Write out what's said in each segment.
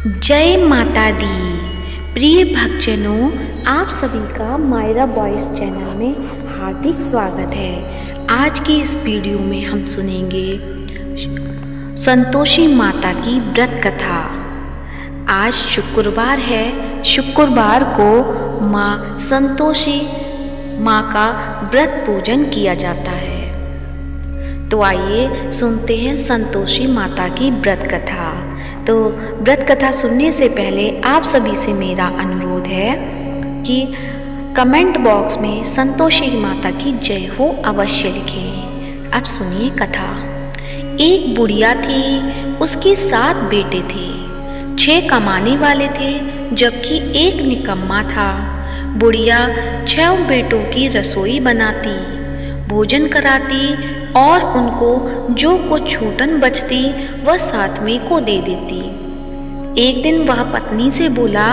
जय माता दी। प्रिय भक्तजनों, आप सभी का मायरा वॉइस चैनल में हार्दिक स्वागत है। आज की इस वीडियो में हम सुनेंगे संतोषी माता की व्रत कथा। आज शुक्रवार है। शुक्रवार को माँ संतोषी माँ का व्रत पूजन किया जाता है। तो आइए सुनते हैं संतोषी माता की व्रत कथा। तो व्रत कथा सुनने से पहले आप सभी से मेरा अनुरोध है कि कमेंट बॉक्स में संतोषी माता की जय हो अवश्य लिखें। अब सुनिए कथा। एक बुढ़िया थी, उसके 7 बेटे थे। 6 कमाने वाले थे जबकि एक निकम्मा था। बुढ़िया 6 बेटों की रसोई बनाती, भोजन कराती और उनको जो कुछ छूटन बचती वह सातवें को दे देती। एक दिन वह पत्नी से बोला,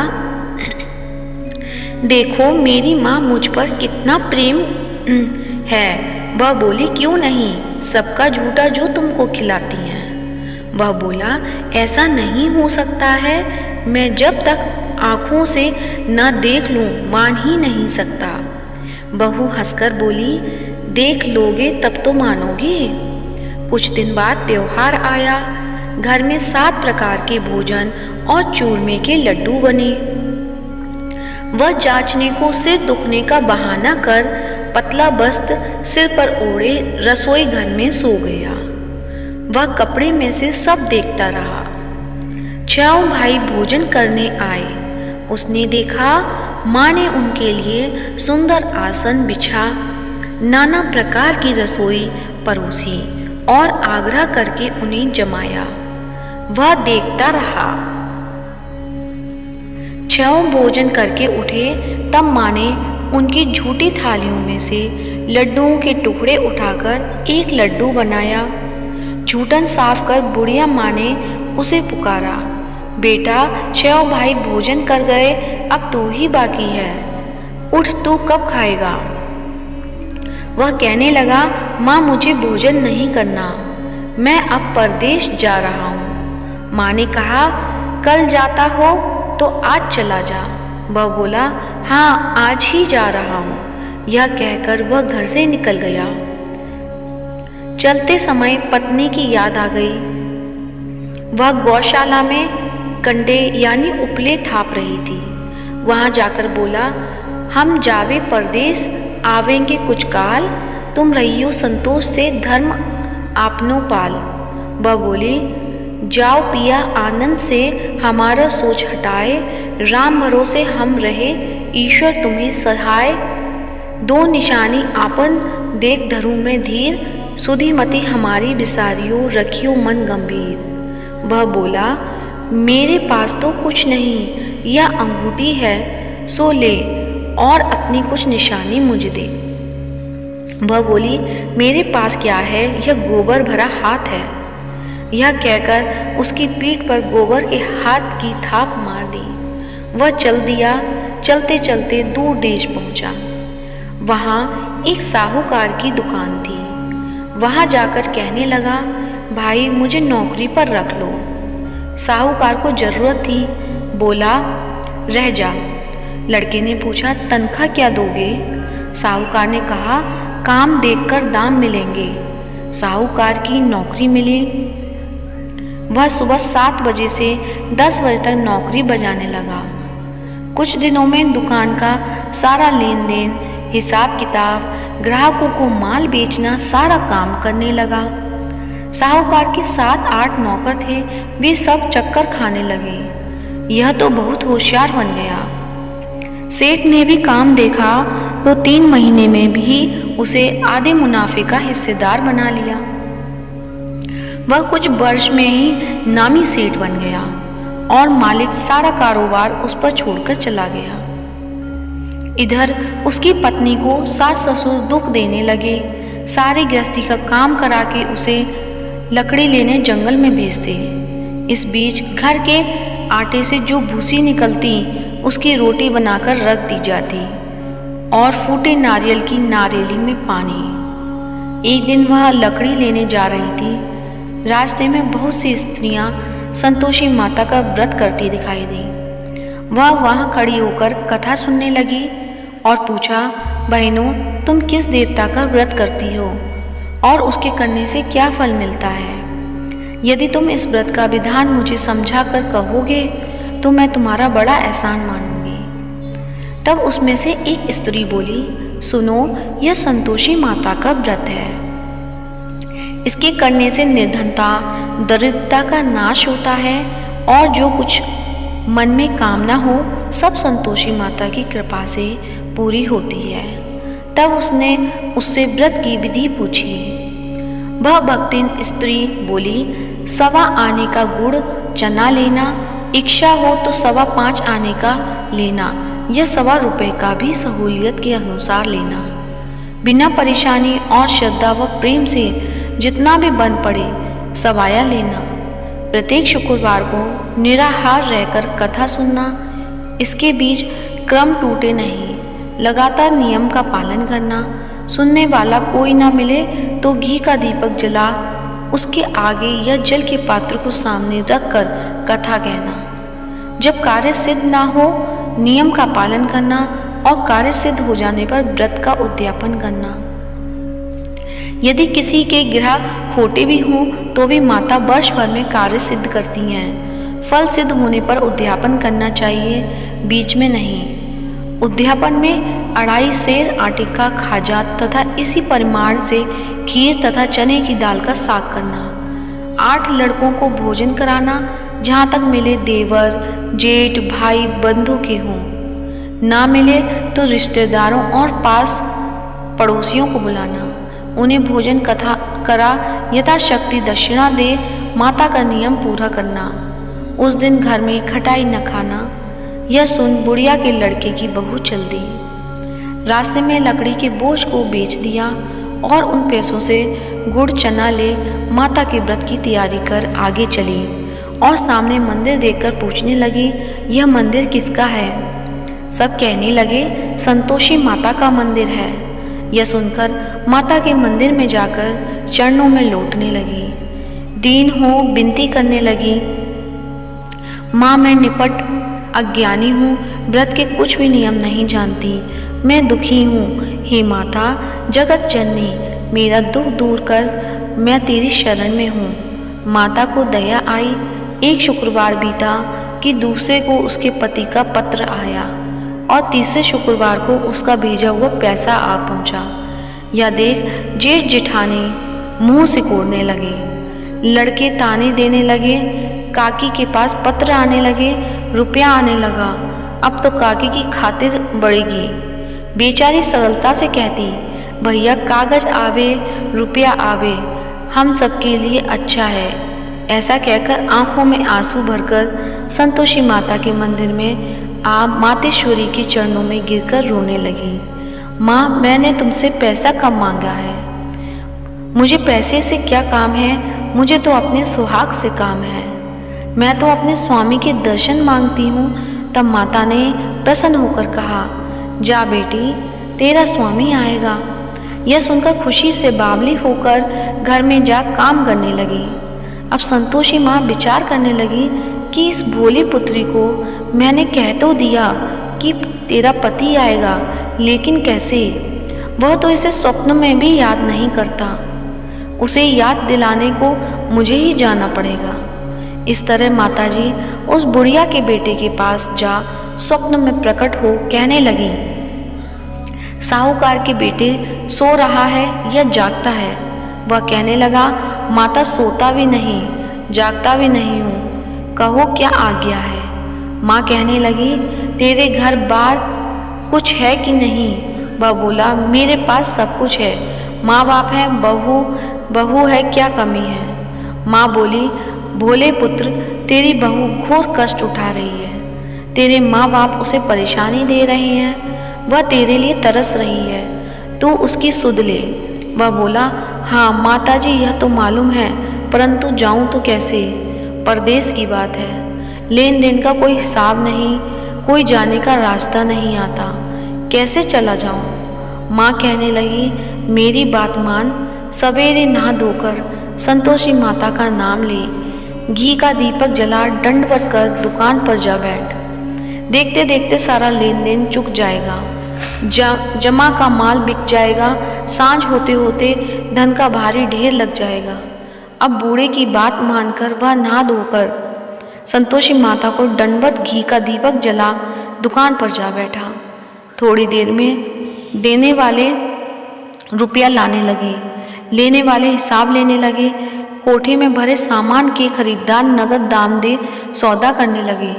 देखो मेरी माँ मुझ पर कितना प्रेम है। वह बोली, क्यों नहीं, सबका झूठा जो तुमको खिलाती हैं। वह बोला, ऐसा नहीं हो सकता है, मैं जब तक आँखों से न देख लूँ मान ही नहीं सकता। बहू हंसकर बोली, देख लोगे तब तो मानोगे। कुछ दिन बाद त्योहार आया। घर में 7 प्रकार के भोजन और चूरमे के लड्डू बने। वह जांचने को सिर दुखने का बहाना कर पतला वस्त्र सिर पर ओढ़े रसोई घर में सो गया। वह कपड़े में से सब देखता रहा। 6 भाई भोजन करने आए। उसने देखा माँ ने उनके लिए सुंदर आसन बिछा, नाना प्रकार की रसोई परोसी और आग्रह करके उन्हें जमाया। वह देखता रहा। 6 भोजन करके उठे तब माँ ने उनकी झूठी थालियों में से लड्डुओं के टुकड़े उठाकर एक लड्डू बनाया। झूठन साफ कर बुढ़िया माँ ने उसे पुकारा, बेटा 6 भाई भोजन कर गए, अब तू ही बाकी है, उठ, तू कब खाएगा। वह कहने लगा, माँ मुझे भोजन नहीं करना, मैं अब परदेश जा रहा हूँ। माँ ने कहा, कल जाता हो तो आज चला जा। वह बोला, हाँ आज ही जा रहा हूँ। यह कहकर वह घर से निकल गया। चलते समय पत्नी की याद आ गई। वह गौशाला में कंडे यानी उपले थाप रही थी। वहाँ जाकर बोला, हम जावे परदेश आवेंगे कुछ काल, तुम रहियो संतोष से धर्म आपनो पाल। वह बोली, जाओ पिया आनंद से हमारा सोच हटाए, राम भरोसे हम रहे, ईश्वर तुम्हें सहाय। 2 निशानी आपन देख धरू में धीर, सुधीमती हमारी बिसारियो रखियो मन गंभीर। वह बोला, मेरे पास तो कुछ नहीं, यह अंगूठी है सो ले और अपनी कुछ निशानी मुझे दे। वह बोली, मेरे पास क्या है, यह गोबर भरा हाथ है। यह कहकर उसकी पीठ पर गोबर के हाथ की थाप मार दी। वह चल दिया। चलते चलते दूर देश पहुंचा। वहाँ एक साहूकार की दुकान थी। वहाँ जाकर कहने लगा, भाई मुझे नौकरी पर रख लो। साहूकार को जरूरत थी। बोला, रह जा। लड़के ने पूछा, तनख्वाह क्या दोगे। साहूकार ने कहा, काम देखकर दाम मिलेंगे। साहूकार की नौकरी मिली। वह सुबह 7 बजे से 10 बजे तक नौकरी बजाने लगा। कुछ दिनों में दुकान का सारा लेन देन, हिसाब किताब, ग्राहकों को माल बेचना सारा काम करने लगा। साहूकार के 7-8 नौकर थे, वे सब चक्कर खाने लगे। यह तो बहुत होशियार बन गया। सेठ ने भी काम देखा तो 3 महीने में भी उसे आधे मुनाफे का हिस्सेदार बना लिया। वह कुछ वर्ष में ही नामी सेठ बन गया और मालिक सारा कारोबार उस पर छोड़कर चला गया। इधर उसकी पत्नी को सास ससुर दुख देने लगे। सारी गृहस्थी का काम करा के उसे लकड़ी लेने जंगल में भेजते। इस बीच घर के आटे से जो भूसी निकलती उसकी रोटी बनाकर रख दी जाती और फूटे नारियल की नारियली में पानी। एक दिन वह लकड़ी लेने जा रही थी। रास्ते में बहुत सी स्त्रियां संतोषी माता का व्रत करती दिखाई दी। वह वहाँ खड़ी होकर कथा सुनने लगी और पूछा, बहनों, तुम किस देवता का व्रत करती हो और उसके करने से क्या फल मिलता है? यदि तुम इस व्रत का विधान मुझे समझा कर कहोगे तो मैं तुम्हारा बड़ा एहसान मानूंगी। तब उसमें से एक स्त्री बोली, सुनो, यह संतोषी माता का व्रत है। इसके करने से निर्धनता, दरिद्रता का नाश होता है और जो कुछ मन में कामना हो सब संतोषी माता की कृपा से पूरी होती है। तब उसने उससे व्रत की विधि पूछी। वह भक्तिन स्त्री बोली, 1.25 आने का गुड़ चना लेना, इच्छा हो तो 5.25 आने का लेना या 1.25 रुपये का भी सहूलियत के अनुसार लेना। बिना परेशानी और श्रद्धा व प्रेम से जितना भी बन पड़े सवाया लेना। प्रत्येक शुक्रवार को निराहार रहकर कथा सुनना। इसके बीच क्रम टूटे नहीं, लगातार नियम का पालन करना। सुनने वाला कोई ना मिले तो घी का दीपक जला उसके आगे या जल के पात्र को सामने रखकर कथा कहना। जब कार्य सिद्ध ना हो नियम का पालन करना और कार्य सिद्ध हो जाने पर व्रत का उद्यापन करना। यदि किसी के ग्रह खोटे भी हों तो भी माता वर्ष भर में कार्य सिद्ध करती हैं। फल सिद्ध होने पर उद्यापन करना चाहिए, बीच में नहीं। उद्यापन में 2.5 सेर आटे का खाजा तथा इसी परिमाण से खीर तथा चने की दाल का साग करना। 8 लड़कों को भोजन कराना, जहाँ तक मिले देवर, जेठ, भाई, बंधु के हों। ना मिले तो रिश्तेदारों और पास पड़ोसियों को बुलाना। उन्हें भोजन कथा करा यथाशक्ति दक्षिणा दे माता का नियम पूरा करना। उस दिन घर में खटाई न खाना। यह सुन बुढ़िया के लड़के की बहू चल दी। रास्ते में लकड़ी के बोझ को बेच दिया और उन पैसों से गुड़ चना ले माता के व्रत की तैयारी कर आगे चली और सामने मंदिर देखकर पूछने लगी, यह मंदिर किसका है? सब कहने लगे, संतोषी माता का मंदिर है। यह सुनकर माता के मंदिर में जाकर चरणों में लौटने लगी। दीन हो विनती करने लगी, माँ, मैं निपट अज्ञानी हूँ, व्रत के कुछ भी नियम नहीं जानती, मैं दुखी हूँ। हे माता जगत जननी, मेरा दुख दूर कर, मैं तेरी शरण में हूँ। माता को दया आई। एक शुक्रवार बीता कि दूसरे को उसके पति का पत्र आया और तीसरे शुक्रवार को उसका भेजा हुआ पैसा आ पहुँचा। यह देख जेठ जेठानी मुँह सिकोड़ने लगे। लड़के ताने देने लगे। काकी के पास पत्र आने लगे, रुपया आने लगा। अब तो काकी की खातिर बढ़ेगी। बेचारी सरलता से कहती, भैया कागज आवे रुपया आवे, हम सबके लिए अच्छा है। ऐसा कहकर आंखों में आंसू भरकर संतोषी माता के मंदिर में मातेश्वरी के चरणों में गिरकर रोने लगी। माँ, मैंने तुमसे पैसा कम मांगा है, मुझे पैसे से क्या काम है, मुझे तो अपने सुहाग से काम है। मैं तो अपने स्वामी के दर्शन मांगती हूँ। तब माता ने प्रसन्न होकर कहा, जा बेटी, तेरा स्वामी आएगा। यह सुनकर खुशी से बावली होकर घर में जा काम करने लगी। अब संतोषी माँ विचार करने लगी कि इस भोली पुत्री को मैंने कह तो दिया कि तेरा पति आएगा, लेकिन कैसे? वह तो इसे स्वप्न में भी याद नहीं करता। उसे याद दिलाने को मुझे ही जाना पड़ेगा। इस तरह माताजी उस बुढ़िया के बेटे के पास जा स्वप्न में प्रकट हो कहने लगी, साहूकार के बेटे सो रहा है या जागता है? वह कहने लगा, माता सोता भी नहीं, जागता भी नहीं हूँ, कहो क्या आज्ञा है? माँ कहने लगी, तेरे घर बार कुछ है कि नहीं? वह बोला, मेरे पास सब कुछ है, माँ बाप है, बहू है, क्या कमी है? माँ बोली, भोले पुत्र, तेरी बहू घोर कष्ट उठा रही है, तेरे माँ बाप उसे परेशानी दे रहे हैं, वह तेरे लिए तरस रही है, तू उसकी सुध ले। वह बोला, हाँ माताजी, यह तो मालूम है, परंतु जाऊं तो कैसे? परदेश की बात है, लेन देन का कोई हिसाब नहीं, कोई जाने का रास्ता नहीं आता, कैसे चला जाऊं? माँ कहने लगी, मेरी बात मान, सवेरे नहा धोकर संतोषी माता का नाम ले, घी का दीपक जला दंडवत कर दुकान पर जा बैठ। देखते देखते सारा लेन देन चुक जाएगा, जमा का माल बिक जाएगा, सांझ होते होते धन का भारी ढेर लग जाएगा। अब बूढ़े की बात मानकर वह नहा धोकर संतोषी माता को दंडवत घी का दीपक जला दुकान पर जा बैठा। थोड़ी देर में देने वाले रुपया लाने लगे, लेने वाले हिसाब लेने लगे। कोठे में भरे सामान के खरीदार नगद दाम दे सौदा करने लगे।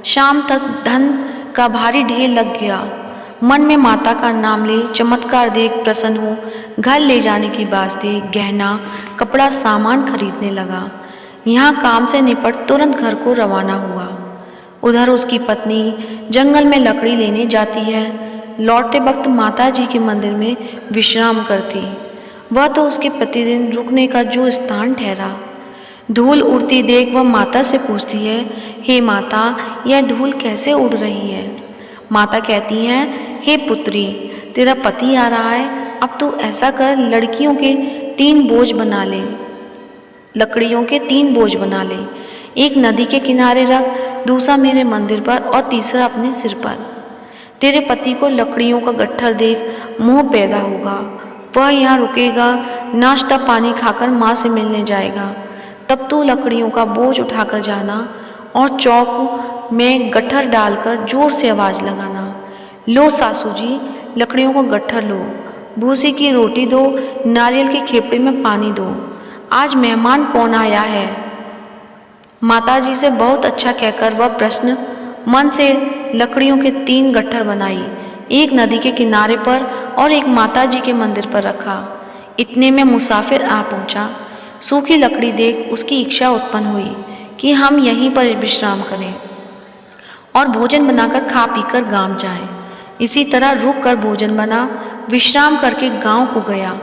शाम तक धन का भारी ढेर लग गया। मन में माता का नाम ले, चमत्कार देख प्रसन्न हो, घर ले जाने की वास्ते गहना कपड़ा सामान खरीदने लगा। यहाँ काम से निपट तुरंत घर को रवाना हुआ। उधर उसकी पत्नी जंगल में लकड़ी लेने जाती है। लौटते वक्त माता जी के मंदिर में विश्राम करती। वह तो उसके प्रतिदिन रुकने का जो स्थान ठहरा। धूल उड़ती देख वह माता से पूछती है, हे माता, यह धूल कैसे उड़ रही है? माता कहती हैं, हे पुत्री, तेरा पति आ रहा है, अब तू ऐसा कर, लकड़ियों के 3 बोझ बना ले। एक नदी के किनारे रख, दूसरा मेरे मंदिर पर और तीसरा अपने सिर पर। तेरे पति को लकड़ियों का गट्ठर देख मोह पैदा होगा। वह यहाँ रुकेगा, नाश्ता पानी खाकर माँ से मिलने जाएगा। तब तू लकड़ियों का बोझ उठाकर जाना और चौक में गट्ठर डालकर जोर से आवाज़ लगाना, लो सासू जी, लकड़ियों का गट्ठर लो, भूसी की रोटी दो, नारियल के खेपड़े में पानी दो, आज मेहमान कौन आया है? माताजी से बहुत अच्छा कहकर वह प्रश्न मन से लकड़ियों के 3 गट्ठर बनाई, एक नदी के किनारे पर और एक माताजी के मंदिर पर रखा। इतने में मुसाफिर आ पहुंचा। सूखी लकड़ी देख उसकी इच्छा उत्पन्न हुई कि हम यहीं पर विश्राम करें और भोजन बनाकर खा पीकर गांव जाएं। इसी तरह रुक कर भोजन बना, विश्राम करके गांव को गया।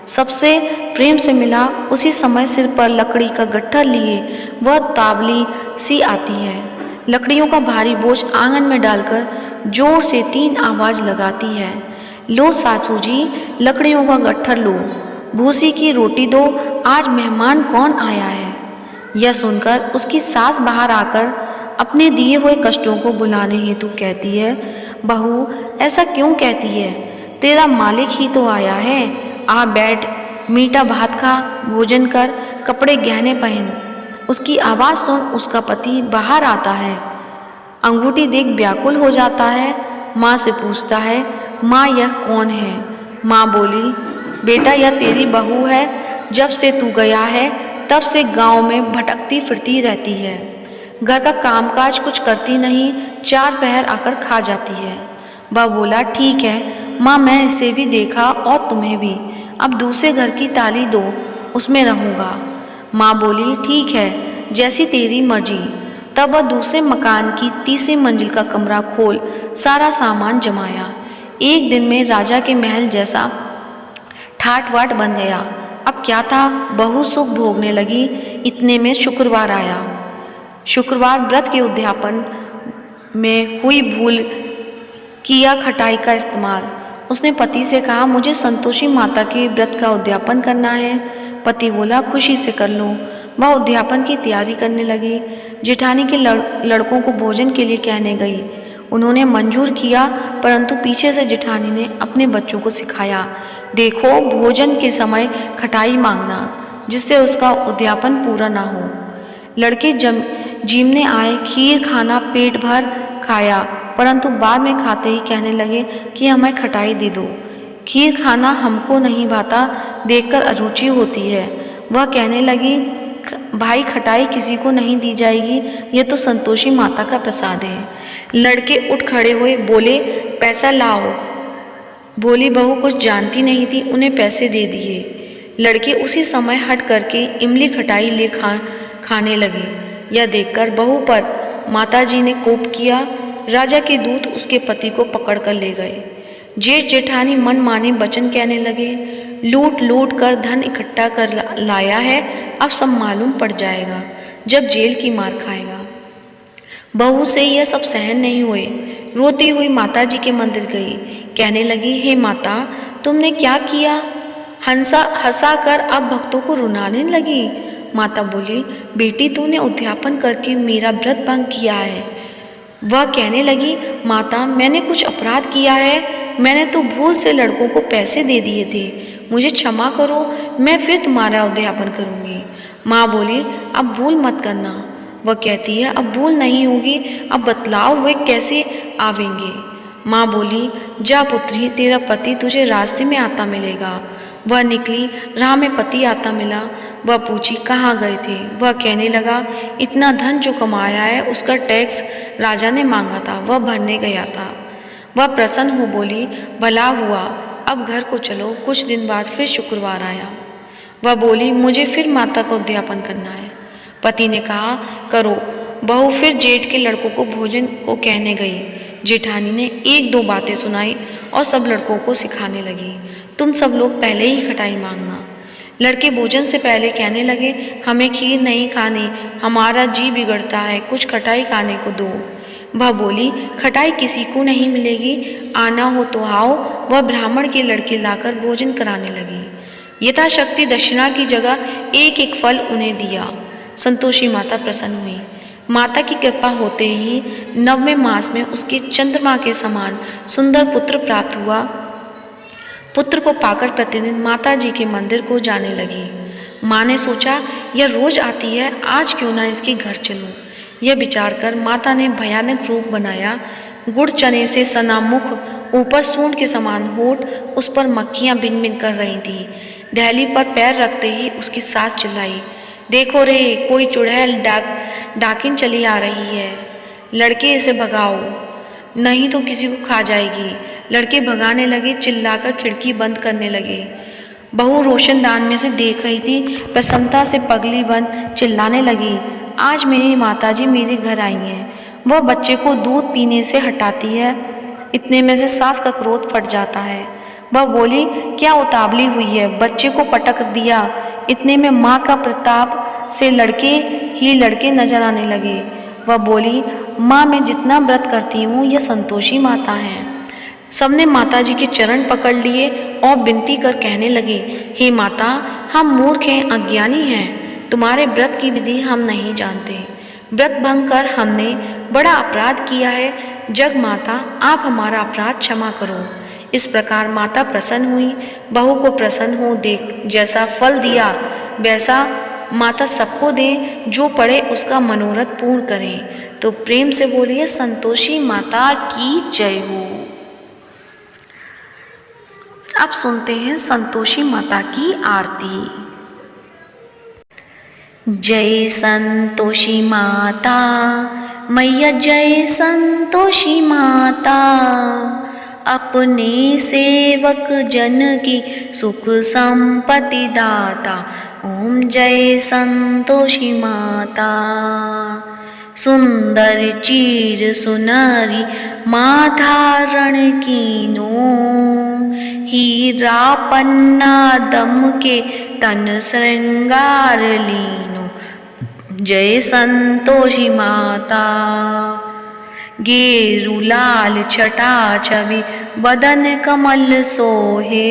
सबसे प्रेम से मिला। उसी समय सिर पर लकड़ी का गट्ठर लिए वह तावली सी आती है। लकड़ियों का भारी बोझ आंगन में डालकर जोर से 3 आवाज़ लगाती है, लो सासू जी, लकड़ियों का गट्ठर लो, भूसी की रोटी दो, आज मेहमान कौन आया है? यह सुनकर उसकी सास बाहर आकर अपने दिए हुए कष्टों को बुलाने हेतु कहती है, बहू, ऐसा क्यों कहती है? तेरा मालिक ही तो आया है। आ बैठ, मीठा भात खा, भोजन कर, कपड़े गहने पहन। उसकी आवाज़ सुन उसका पति बाहर आता है। अंगूठी देख व्याकुल हो जाता है। माँ से पूछता है, माँ यह कौन है? माँ बोली, बेटा यह तेरी बहू है। जब से तू गया है तब से गांव में भटकती फिरती रहती है। घर का कामकाज कुछ करती नहीं, 4 पहर आकर खा जाती है। वह बोला, ठीक है माँ, मैं इसे भी देखा और तुम्हें भी। अब दूसरे घर की ताली दो, उसमें रहूँगा। माँ बोली, ठीक है, जैसी तेरी मर्जी। तब वह दूसरे मकान की 3री मंजिल का कमरा खोल सारा सामान जमाया। एक दिन में राजा के महल जैसा ठाट वाट बन गया। अब क्या था, बहू सुख भोगने लगी। इतने में शुक्रवार आया। शुक्रवार व्रत के उद्यापन में हुई भूल किया खटाई का इस्तेमाल। उसने पति से कहा, मुझे संतोषी माता के व्रत का उद्यापन करना है। पति बोला, खुशी से कर लो। वह उद्यापन की तैयारी करने लगी। जेठानी के लड़कों को भोजन के लिए कहने गई। उन्होंने मंजूर किया, परंतु पीछे से जेठानी ने अपने बच्चों को सिखाया, देखो भोजन के समय खटाई मांगना, जिससे उसका उद्यापन पूरा ना हो। लड़के जीमने आए, खीर खाना पेट भर खाया, परंतु बाद में खाते ही कहने लगे कि हमें खटाई दे दो। खीर खाना हमको नहीं भाता, देखकर अरुचि होती है। वह कहने लगी, भाई खटाई किसी को नहीं दी जाएगी, यह तो संतोषी माता का प्रसाद है। लड़के उठ खड़े हुए, बोले, पैसा लाओ। बोली बहू कुछ जानती नहीं थी, उन्हें पैसे दे दिए। लड़के उसी समय हट करके इमली खटाई ले खाने लगे। यह देखकर बहू पर माताजी ने कोप किया। राजा के दूत उसके पति को पकड़ कर ले गए। जेठ जेठानी मन माने वचन कहने लगे, लूट लूट कर धन इकट्ठा कर लाया है, अब सब मालूम पड़ जाएगा जब जेल की मार खाएगा। बहू से यह सब सहन नहीं हुए। रोती हुई माताजी के मंदिर गई। कहने लगी, हे माता, तुमने क्या किया? हंसा कर अब भक्तों को रुलाने लगी। माता बोली, बेटी तूने उद्यापन करके मेरा व्रत भंग किया है। वह कहने लगी, माता मैंने कुछ अपराध किया है, मैंने तो भूल से लड़कों को पैसे दे दिए थे, मुझे क्षमा करो, मैं फिर तुम्हारा उद्यापन करूँगी। माँ बोली, अब भूल मत करना। वह कहती है, अब भूल नहीं होगी, अब बतलाओ वे कैसे आवेंगे। माँ बोली, जा पुत्री, तेरा पति तुझे रास्ते में आता मिलेगा। वह निकली, राह में पति आता मिला। वह पूछी, कहाँ गए थे? वह कहने लगा, इतना धन जो कमाया है उसका टैक्स राजा ने मांगा था, वह भरने गया था। वह प्रसन्न हो बोली, भला हुआ, अब घर को चलो। कुछ दिन बाद फिर शुक्रवार आया। वह बोली, मुझे फिर माता का उद्यापन करना है। पति ने कहा, करो। बहू फिर जेठ के लड़कों को भोजन को कहने गई। जेठानी ने एक दो बातें सुनाई और सब लड़कों को सिखाने लगी, तुम सब लोग पहले ही खटाई मांगना। लड़के भोजन से पहले कहने लगे, हमें खीर नहीं खानी, हमारा जी बिगड़ता है, कुछ खटाई खाने को दो। वह बोली, खटाई किसी को नहीं मिलेगी, आना हो तो आओ। वह ब्राह्मण के लड़के लाकर भोजन कराने लगी। यथाशक्ति दक्षिणा की जगह एक एक फल उन्हें दिया। संतोषी माता प्रसन्न हुई। माता की कृपा होते ही 9वें मास में उसके चंद्रमा के समान सुंदर पुत्र प्राप्त हुआ। पुत्र को पाकर प्रतिदिन माता जी के मंदिर को जाने लगी। माँ ने सोचा, यह रोज आती है, आज क्यों ना इसके घर चलूं। यह विचार कर माता ने भयानक रूप बनाया। गुड़ चने से सना मुख, ऊपर सूंड के समान होठ, उस पर मक्खियाँ भिन भिन कर रही थीं। दहली पर पैर रखते ही उसकी सास चिल्लाई, देखो रे, कोई चुड़ैल डाकिन चली आ रही है, लड़के इसे भगाओ, नहीं तो किसी को खा जाएगी। लड़के भगाने लगे, चिल्लाकर खिड़की बंद करने लगे। बहू रोशनदान में से देख रही थी, प्रसन्नता से पगली बन चिल्लाने लगी, आज मेरी माताजी मेरे घर आई हैं। वह बच्चे को दूध पीने से हटाती है, इतने में से सास का क्रोध फट जाता है। वह बोली, क्या उतावली हुई है, बच्चे को पटक दिया। इतने में माँ का प्रताप से लड़के ही लड़के नजर आने लगे। वह बोली, माँ मैं जितना व्रत करती हूँ यह संतोषी माता है। सबने माता जी के चरण पकड़ लिए और विनती कर कहने लगे, हे माता, हम मूर्ख हैं, अज्ञानी हैं, तुम्हारे व्रत की विधि हम नहीं जानते। व्रत भंग कर हमने बड़ा अपराध किया है, जग माता आप हमारा अपराध क्षमा करो। इस प्रकार माता प्रसन्न हुई। बहू को प्रसन्न हो देख जैसा फल दिया वैसा माता सबको दे, जो पड़े उसका मनोरथ पूर्ण करें। तो प्रेम से बोलिए, संतोषी माता की जय हो। अब सुनते हैं संतोषी माता की आरती। जय संतोषी माता मैया, जय संतोषी माता, अपने सेवक जन की सुख संपत्ति दाता। ओम जय संतोषी माता। सुंदर चीर सुनरी माधारण कीनो, हीरा पन्ना दम के तन श्रृंगार लीनो। जय संतोषी माता। गेरु लाल छटा छवि बदन कमल सोहे,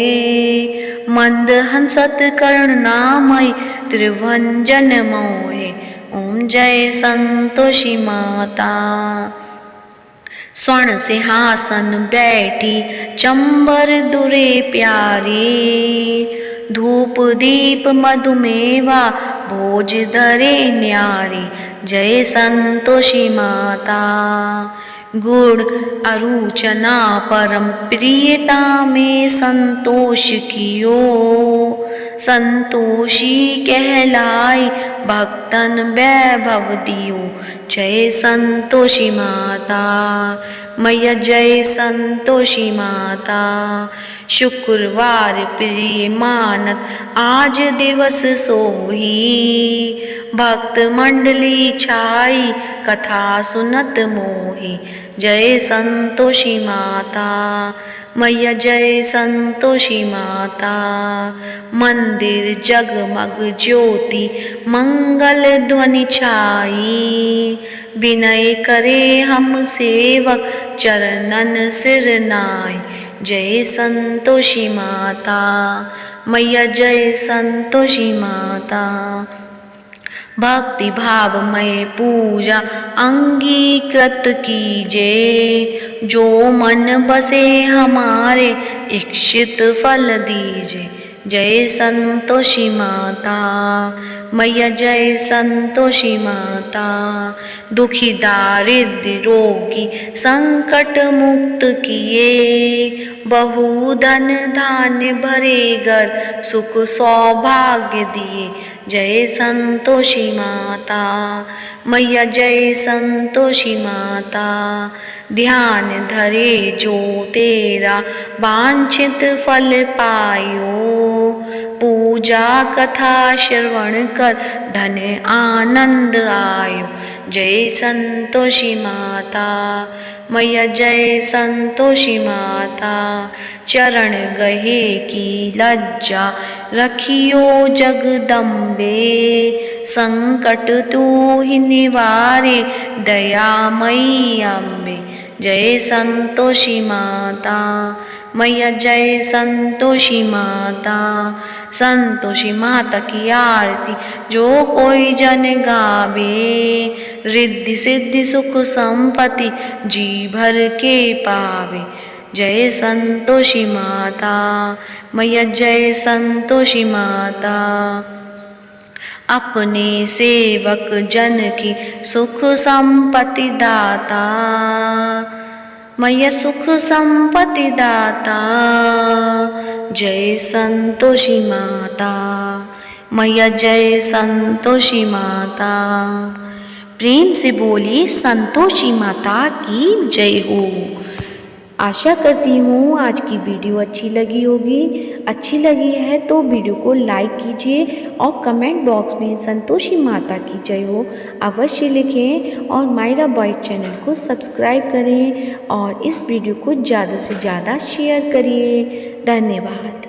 मंद हंसत करुणामयी त्रिभंजन मोहे। ओम जय संतोषी माता। स्वर्ण सिंहासन बैठी चंबर दुरे प्यारे, धूप दीप मधुमेवा भोज धरे न्यारी। जय संतोषी माता। गुड़ अरुचना परम प्रियता में संतोष कियो, संतोषी कहलाई भक्तन वैभव दियो। जय संतोषी माता मैया, जय संतोषी माता। शुक्रवार प्रिय मानत आज दिवस सोही, भक्त मंडली छाई कथा सुनत मोही। जय संतोषी माता मैया, जय संतोषी माता। मंदिर जगमग ज्योति मंगल ध्वनि छाई, विनय करे हम सेवक चरणन सिर नाई। जय संतोषी माता मैया, जय संतोषी माता। भक्ति भावमय पूजा अंगीकृत कीजे, जो मन बसे हमारे इच्छित फल दीजे। जय संतोषी माता मैया, जय संतोषी माता। दुखी दारिद्र रोगी संकट मुक्त किए, बहुधन धान्य भरे घर सुख सौभाग्य दिए। जय संतोषी माता मैया, जय संतोषी माता। ध्यान धरे जो तेरा वांछित फल पायो, पूजा कथा श्रवण कर धन आनंद आयो। जय संतोषी माता मैया, जय संतोषी माता। चरण गहे की लज्जा रखियो जगदम्बे, संकट तू ही निवारे दयामयी अम्बे। जय संतोषी माता मैया, जय संतोषी माता। संतोषी माता की आरती जो कोई जन गावे, रिद्धि सिद्धि सुख संपत्ति जी भर के पावे। जय संतोषी माता मैया, जय संतोषी माता। अपने सेवक जन की सुख संपत्ति दाता मैया, सुख संपत्ति दाता। जय संतोषी माता मैया, जय संतोषी माता। प्रेम से बोलिए संतोषी माता की जय हो। आशा करती हूँ आज की वीडियो अच्छी लगी होगी। अच्छी लगी है तो वीडियो को लाइक कीजिए और कमेंट बॉक्स में संतोषी माता की जय हो अवश्य लिखें, और मायरा बॉयज चैनल को सब्सक्राइब करें और इस वीडियो को ज़्यादा से ज़्यादा शेयर करिए। धन्यवाद।